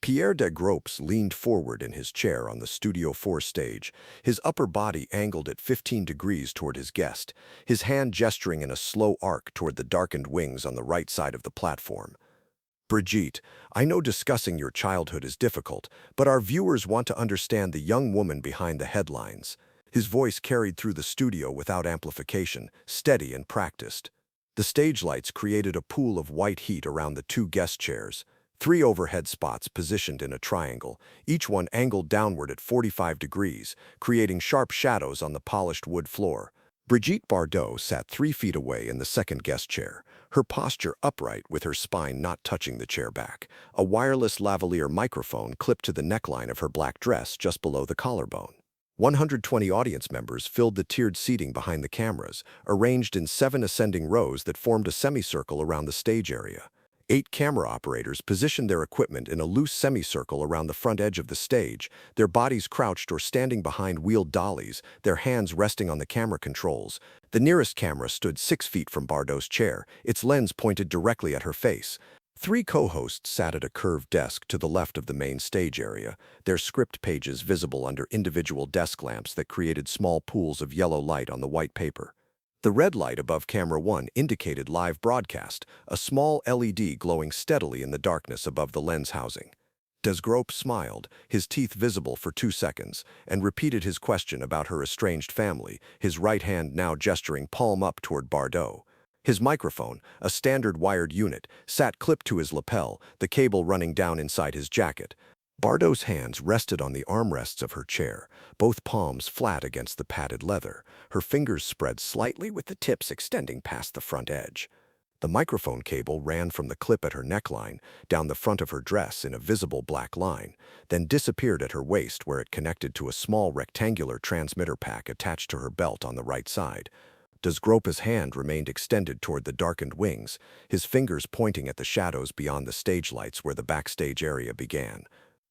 Pierre Desgraupes leaned forward in his chair on the Studio 4 stage, his upper body angled at 15 degrees toward his guest, his hand gesturing in a slow arc toward the darkened wings on the right side of the platform. Brigitte, I know discussing your childhood is difficult, but our viewers want to understand the young woman behind the headlines. His voice carried through the studio without amplification, steady and practiced. The stage lights created a pool of white heat around the two guest chairs. Three overhead spots positioned in a triangle, each one angled downward at 45 degrees, creating sharp shadows on the polished wood floor. Brigitte Bardot sat 3 feet away in the second guest chair, her posture upright with her spine not touching the chair back, a wireless lavalier microphone clipped to the neckline of her black dress just below the collarbone. 120 audience members filled the tiered seating behind the cameras, arranged in 7 ascending rows that formed a semicircle around the stage area. 8 camera operators positioned their equipment in a loose semicircle around the front edge of the stage, their bodies crouched or standing behind wheeled dollies, their hands resting on the camera controls. The nearest camera stood 6 feet from Bardot's chair, its lens pointed directly at her face. 3 co-hosts sat at a curved desk to the left of the main stage area, their script pages visible under individual desk lamps that created small pools of yellow light on the white paper. The red light above camera 1 indicated live broadcast, a small LED glowing steadily in the darkness above the lens housing. Desgraupes smiled, his teeth visible for 2 seconds, and repeated his question about her estranged family, his right hand now gesturing palm up toward Bardot. His microphone, a standard wired unit, sat clipped to his lapel, the cable running down inside his jacket. Bardot's hands rested on the armrests of her chair, both palms flat against the padded leather, her fingers spread slightly with the tips extending past the front edge. The microphone cable ran from the clip at her neckline, down the front of her dress in a visible black line, then disappeared at her waist where it connected to a small rectangular transmitter pack attached to her belt on the right side. Desgraupes' hand remained extended toward the darkened wings, his fingers pointing at the shadows beyond the stage lights where the backstage area began.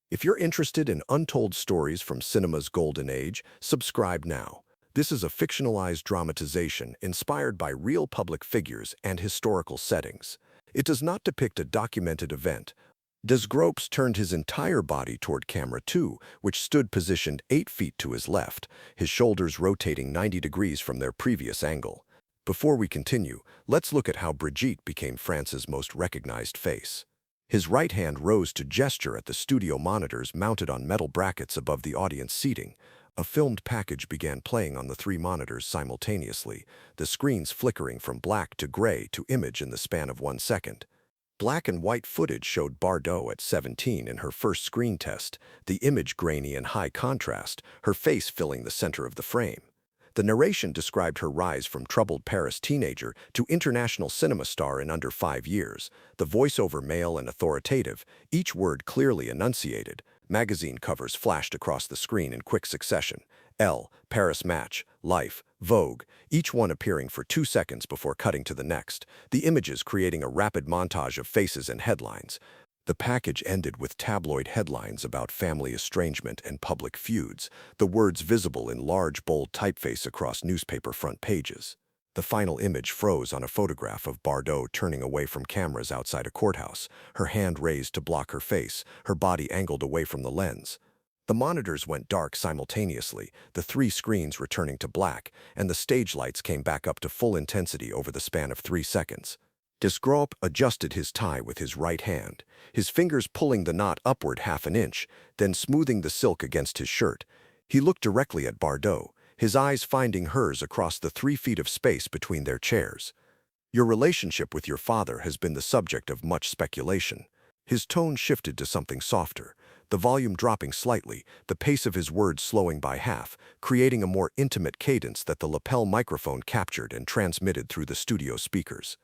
If you're interested in untold stories from cinema's golden age, subscribe now. This is a fictionalized dramatization inspired by real public figures and historical settings. It does not depict a documented event. Desgraupes turned his entire body toward camera 2, which stood positioned 8 feet to his left, his shoulders rotating 90 degrees from their previous angle. Before we continue, let's look at how Brigitte became France's most recognized face. His right hand rose to gesture at the studio monitors mounted on metal brackets above the audience seating. A filmed package began playing on the 3 monitors simultaneously, the screens flickering from black to gray to image in the span of 1 second. Black and white footage showed Bardot at 17 in her first screen test, the image grainy and high contrast, her face filling the center of the frame. The narration described her rise from troubled Paris teenager to international cinema star in under 5 years, the voiceover male and authoritative, each word clearly enunciated. Magazine covers flashed across the screen in quick succession. Elle, Paris Match, Life, Vogue, each one appearing for 2 seconds before cutting to the next, the images creating a rapid montage of faces and headlines. The package ended with tabloid headlines about family estrangement and public feuds, the words visible in large, bold typeface across newspaper front pages. The final image froze on a photograph of Bardot turning away from cameras outside a courthouse, her hand raised to block her face, her body angled away from the lens. The monitors went dark simultaneously, the 3 screens returning to black, and the stage lights came back up to full intensity over the span of 3 seconds. Desgraupes adjusted his tie with his right hand, his fingers pulling the knot upward half an inch, then smoothing the silk against his shirt. He looked directly at Bardot, his eyes finding hers across the 3 feet of space between their chairs. Your relationship with your father has been the subject of much speculation. His tone shifted to something softer, the volume dropping slightly, the pace of his words slowing by half, creating a more intimate cadence that the lapel microphone captured and transmitted through the studio speakers.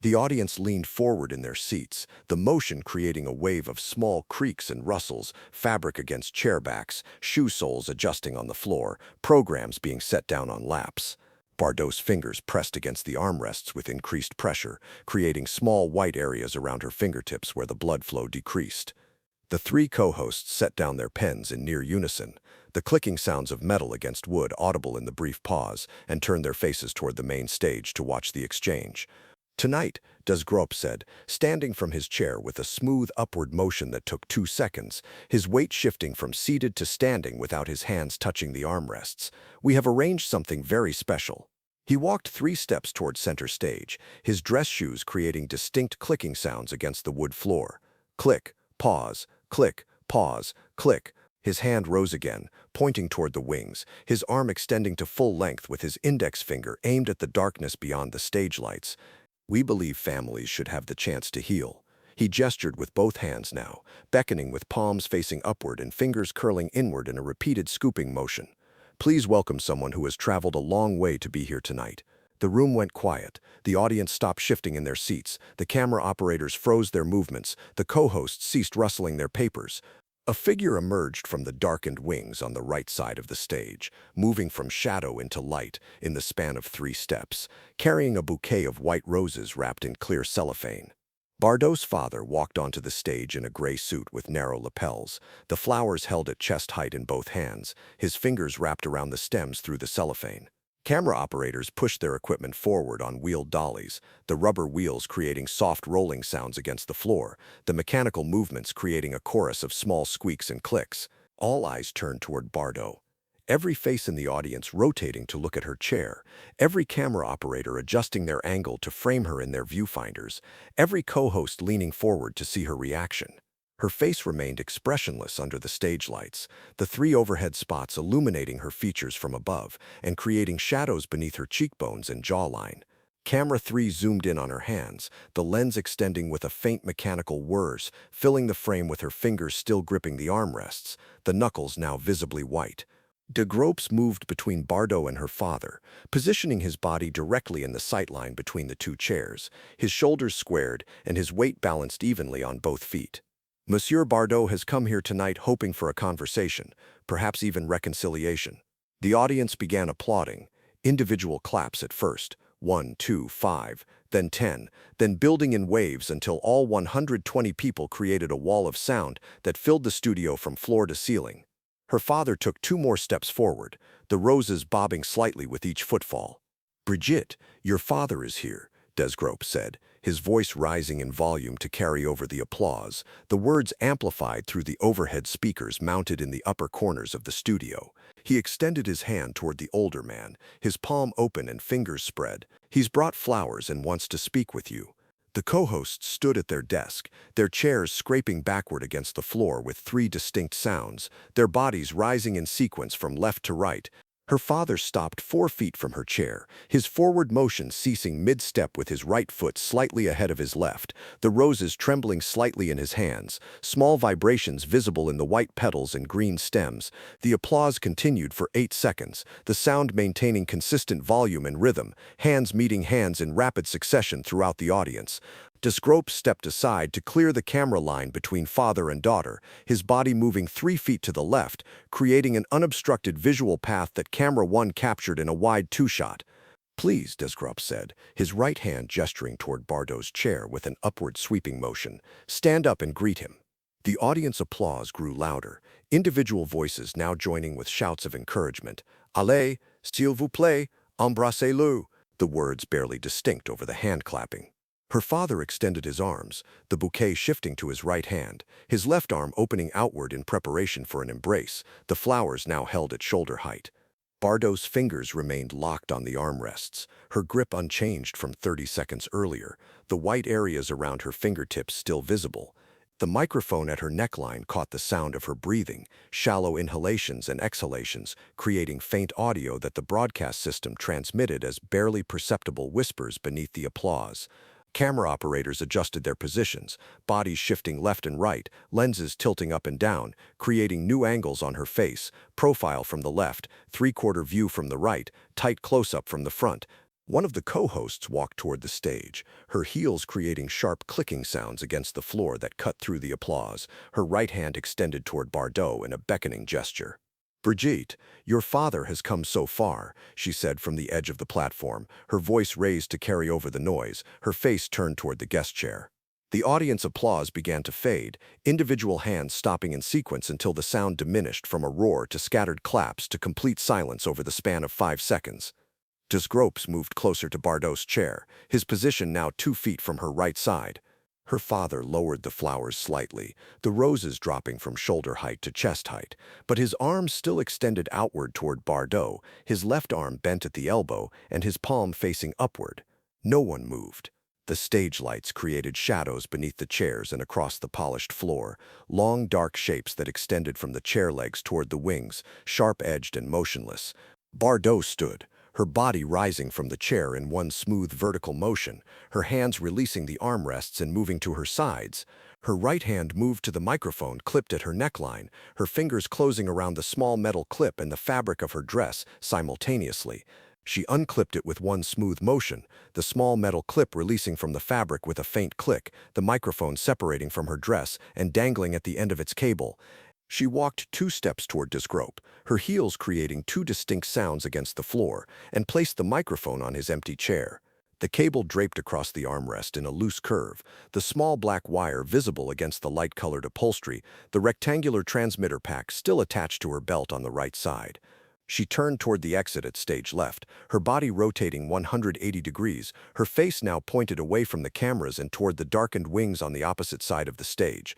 The audience leaned forward in their seats, the motion creating a wave of small creaks and rustles, fabric against chair backs, shoe soles adjusting on the floor, programs being set down on laps. Bardot's fingers pressed against the armrests with increased pressure, creating small white areas around her fingertips where the blood flow decreased. The 3 co-hosts set down their pens in near unison, the clicking sounds of metal against wood audible in the brief pause, and turned their faces toward the main stage to watch the exchange. Tonight, Desgraupes said, standing from his chair with a smooth upward motion that took 2 seconds, his weight shifting from seated to standing without his hands touching the armrests. We have arranged something very special. He walked 3 steps toward center stage, his dress shoes creating distinct clicking sounds against the wood floor. Click, pause, click, pause, click. His hand rose again, pointing toward the wings, his arm extending to full length with his index finger aimed at the darkness beyond the stage lights. We believe families should have the chance to heal. He gestured with both hands now, beckoning with palms facing upward and fingers curling inward in a repeated scooping motion. Please welcome someone who has traveled a long way to be here tonight. The room went quiet. The audience stopped shifting in their seats. The camera operators froze their movements. The co-hosts ceased rustling their papers. A figure emerged from the darkened wings on the right side of the stage, moving from shadow into light in the span of 3 steps, carrying a bouquet of white roses wrapped in clear cellophane. Bardot's father walked onto the stage in a gray suit with narrow lapels, the flowers held at chest height in both hands, his fingers wrapped around the stems through the cellophane. Camera operators pushed their equipment forward on wheeled dollies, the rubber wheels creating soft rolling sounds against the floor, the mechanical movements creating a chorus of small squeaks and clicks. All eyes turned toward Bardot. Every face in the audience rotating to look at her chair, every camera operator adjusting their angle to frame her in their viewfinders, every co-host leaning forward to see her reaction. Her face remained expressionless under the stage lights, the 3 overhead spots illuminating her features from above and creating shadows beneath her cheekbones and jawline. Camera 3 zoomed in on her hands, the lens extending with a faint mechanical whirrs, filling the frame with her fingers still gripping the armrests, the knuckles now visibly white. Desgraupes moved between Bardot and her father, positioning his body directly in the sightline between the 2 chairs, his shoulders squared and his weight balanced evenly on both feet. Monsieur Bardot has come here tonight hoping for a conversation, perhaps even reconciliation. The audience began applauding, individual claps at first, 1, 2, 5, then 10, then building in waves until all 120 people created a wall of sound that filled the studio from floor to ceiling. Her father took 2 more steps forward, the roses bobbing slightly with each footfall. Brigitte, your father is here, Desgraupes said, his voice rising in volume to carry over the applause, the words amplified through the overhead speakers mounted in the upper corners of the studio. He extended his hand toward the older man, his palm open and fingers spread. He's brought flowers and wants to speak with you. The co-hosts stood at their desk, their chairs scraping backward against the floor with 3 distinct sounds, their bodies rising in sequence from left to right. Her father stopped 4 feet from her chair, his forward motion ceasing mid-step with his right foot slightly ahead of his left, the roses trembling slightly in his hands, small vibrations visible in the white petals and green stems. The applause continued for 8 seconds, the sound maintaining consistent volume and rhythm, hands meeting hands in rapid succession throughout the audience. Desgraupes stepped aside to clear the camera line between father and daughter, his body moving 3 feet to the left, creating an unobstructed visual path that camera 1 captured in a wide 2-shot. Please, Desgraupes said, his right hand gesturing toward Bardot's chair with an upward sweeping motion, stand up and greet him. The audience applause grew louder, individual voices now joining with shouts of encouragement. Allez, s'il vous plaît, embrassez-le, the words barely distinct over the hand clapping. Her father extended his arms, the bouquet shifting to his right hand, his left arm opening outward in preparation for an embrace, the flowers now held at shoulder height. Bardot's fingers remained locked on the armrests, her grip unchanged from 30 seconds earlier, the white areas around her fingertips still visible. The microphone at her neckline caught the sound of her breathing, shallow inhalations and exhalations, creating faint audio that the broadcast system transmitted as barely perceptible whispers beneath the applause. Camera operators adjusted their positions, bodies shifting left and right, lenses tilting up and down, creating new angles on her face, profile from the left, 3/4 view from the right, tight close-up from the front. One of the co-hosts walked toward the stage, her heels creating sharp clicking sounds against the floor that cut through the applause, her right hand extended toward Bardot in a beckoning gesture. Brigitte, your father has come so far, she said from the edge of the platform, her voice raised to carry over the noise, her face turned toward the guest chair. The audience applause began to fade, individual hands stopping in sequence until the sound diminished from a roar to scattered claps to complete silence over the span of 5 seconds. Desgraupes moved closer to Bardot's chair, his position now 2 feet from her right side. Her father lowered the flowers slightly, the roses dropping from shoulder height to chest height, but his arms still extended outward toward Bardot, his left arm bent at the elbow and his palm facing upward. No one moved. The stage lights created shadows beneath the chairs and across the polished floor, long dark shapes that extended from the chair legs toward the wings, sharp-edged and motionless. Bardot stood, her body rising from the chair in one smooth vertical motion, her hands releasing the armrests and moving to her sides. Her right hand moved to the microphone clipped at her neckline, her fingers closing around the small metal clip and the fabric of her dress simultaneously. She unclipped it with one smooth motion, the small metal clip releasing from the fabric with a faint click, the microphone separating from her dress and dangling at the end of its cable. She walked 2 steps toward Desgraupes, her heels creating 2 distinct sounds against the floor, and placed the microphone on his empty chair. The cable draped across the armrest in a loose curve, the small black wire visible against the light-colored upholstery, the rectangular transmitter pack still attached to her belt on the right side. She turned toward the exit at stage left, her body rotating 180 degrees, her face now pointed away from the cameras and toward the darkened wings on the opposite side of the stage.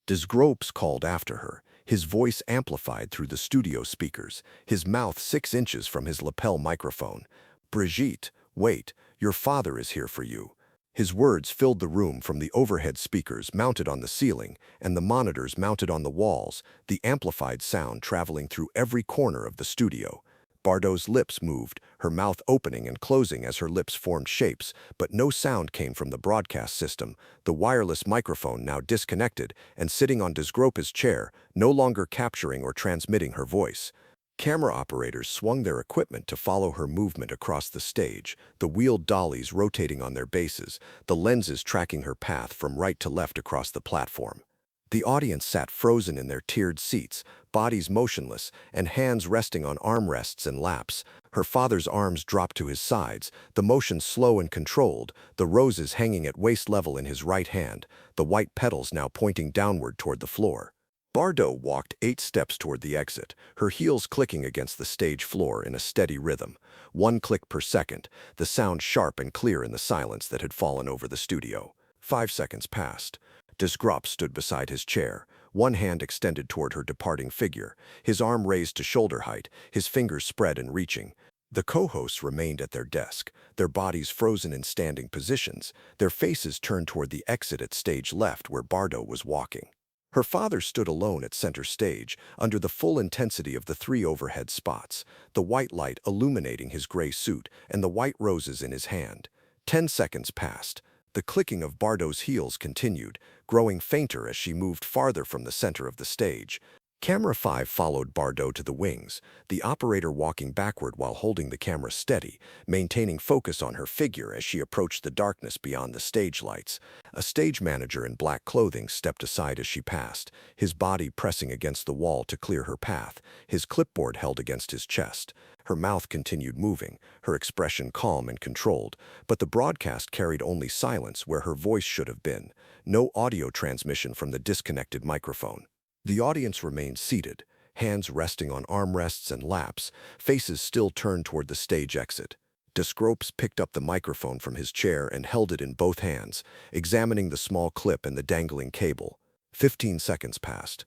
Desgraupes called after her, his voice amplified through the studio speakers, his mouth 6 inches from his lapel microphone. "Brigitte, wait, your father is here for you." His words filled the room from the overhead speakers mounted on the ceiling and the monitors mounted on the walls, the amplified sound traveling through every corner of the studio. Bardot's lips moved, her mouth opening and closing as her lips formed shapes, but no sound came from the broadcast system, the wireless microphone now disconnected and sitting on Desgraupes' chair, no longer capturing or transmitting her voice. Camera operators swung their equipment to follow her movement across the stage, the wheeled dollies rotating on their bases, the lenses tracking her path from right to left across the platform. The audience sat frozen in their tiered seats, bodies motionless and hands resting on armrests and laps. Her father's arms dropped to his sides, the motion slow and controlled, the roses hanging at waist level in his right hand, the white petals now pointing downward toward the floor. Bardot walked 8 steps toward the exit, her heels clicking against the stage floor in a steady rhythm, 1 click per second, the sound sharp and clear in the silence that had fallen over the studio. 5 seconds passed. Desgraupes stood beside his chair, one hand extended toward her departing figure, his arm raised to shoulder height, his fingers spread and reaching. The co-hosts remained at their desk, their bodies frozen in standing positions, their faces turned toward the exit at stage left where Bardot was walking. Her father stood alone at center stage, under the full intensity of the 3 overhead spots, the white light illuminating his gray suit and the white roses in his hand. 10 seconds passed. The clicking of Bardot's heels continued, growing fainter as she moved farther from the center of the stage. Camera 5 followed Bardot to the wings, the operator walking backward while holding the camera steady, maintaining focus on her figure as she approached the darkness beyond the stage lights. A stage manager in black clothing stepped aside as she passed, his body pressing against the wall to clear her path, his clipboard held against his chest. Her mouth continued moving, her expression calm and controlled, but the broadcast carried only silence where her voice should have been, no audio transmission from the disconnected microphone. The audience remained seated, hands resting on armrests and laps, faces still turned toward the stage exit. Desgraupes picked up the microphone from his chair and held it in both hands, examining the small clip and the dangling cable. 15 seconds passed.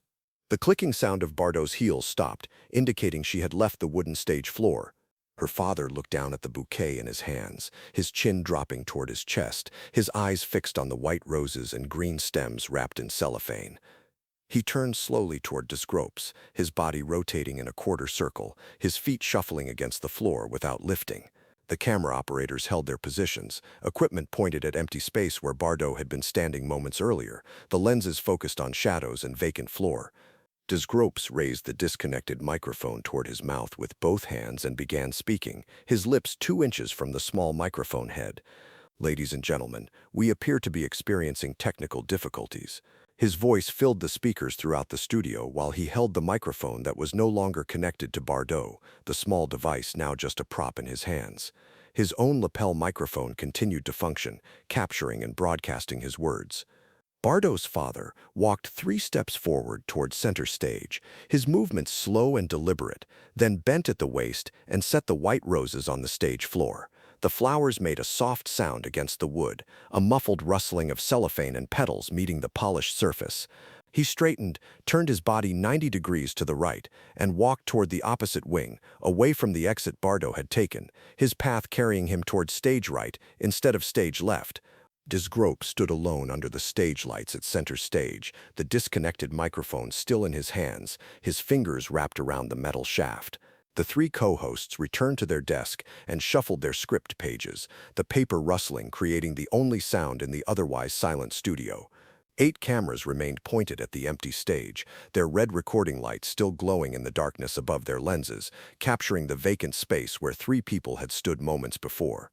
The clicking sound of Bardot's heels stopped, indicating she had left the wooden stage floor. Her father looked down at the bouquet in his hands, his chin dropping toward his chest, his eyes fixed on the white roses and green stems wrapped in cellophane. He turned slowly toward Desgraupes, his body rotating in a quarter circle, his feet shuffling against the floor without lifting. The camera operators held their positions, equipment pointed at empty space where Bardot had been standing moments earlier, the lenses focused on shadows and vacant floor. Desgraupes raised the disconnected microphone toward his mouth with both hands and began speaking, his lips 2 inches from the small microphone head. "Ladies and gentlemen, we appear to be experiencing technical difficulties." His voice filled the speakers throughout the studio while he held the microphone that was no longer connected to Bardot, the small device now just a prop in his hands. His own lapel microphone continued to function, capturing and broadcasting his words. Bardot's father walked 3 steps forward toward center stage, his movements slow and deliberate, then bent at the waist and set the white roses on the stage floor. The flowers made a soft sound against the wood, a muffled rustling of cellophane and petals meeting the polished surface. He straightened, turned his body 90 degrees to the right, and walked toward the opposite wing, away from the exit Bardot had taken, his path carrying him toward stage right instead of stage left. Desgraupes stood alone under the stage lights at center stage, the disconnected microphone still in his hands, his fingers wrapped around the metal shaft. The 3 co-hosts returned to their desk and shuffled their script pages, the paper rustling creating the only sound in the otherwise silent studio. 8 cameras remained pointed at the empty stage, their red recording lights still glowing in the darkness above their lenses, capturing the vacant space where 3 people had stood moments before.